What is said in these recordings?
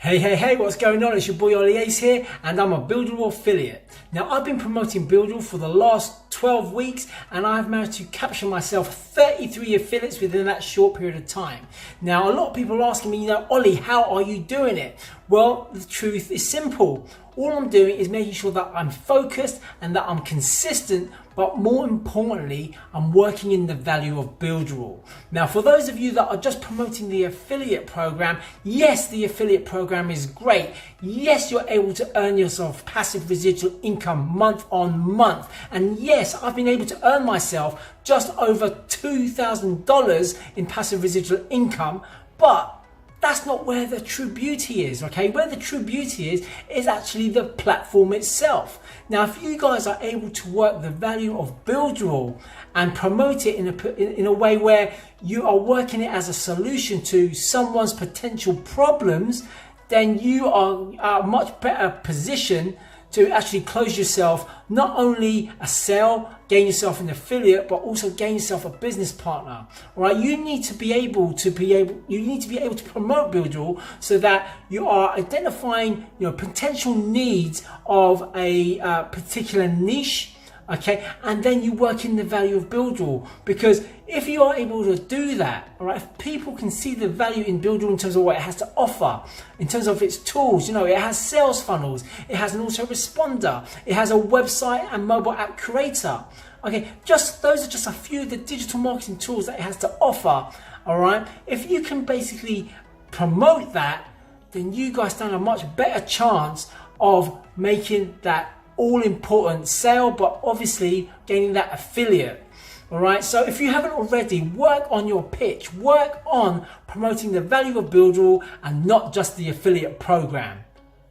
Hey, what's going on? It's your boy Ollie Ace here, and I'm a Builderall affiliate. Now, I've been promoting Builderall for the last 12 weeks, and I've managed to capture myself 33 affiliates within that short period of time. Now, a lot of people are asking me, Ollie, how are you doing it? Well, the truth is simple. All I'm doing is making sure that I'm focused and that I'm consistent, but more importantly, I'm working in the value of Builderall. Now, for those of you that are just promoting the affiliate program, yes, the affiliate program is great. Yes, you're able to earn yourself passive residual income month on month. And yes, I've been able to earn myself just over $2,000 in passive residual income, but that's not where the true beauty is, okay? Where the true beauty is actually the platform itself. Now, if you guys are able to work the value of Builderall and promote it in a way where you are working it as a solution to someone's potential problems, then you are a much better position to actually close yourself not only a sale, gain yourself an affiliate, but also gain yourself a business partner. All right, you need to be able to promote Builderall so that you are identifying potential needs of a particular niche. Okay, and then you work in the value of Builderall, because if you are able to do that, all right, if people can see the value in Builderall in terms of what it has to offer, in terms of its tools, it has sales funnels, it has an autoresponder, it has a website and mobile app creator. Okay, those are just a few of the digital marketing tools that it has to offer. All right, if you can basically promote that, then you guys stand a much better chance of making that all-important sale, but obviously gaining that affiliate. All right, so if you haven't already, work on your pitch, work on promoting the value of Builderall and not just the affiliate program.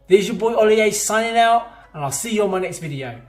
This is your boy Ollie Ace signing out, and I'll see you on my next video.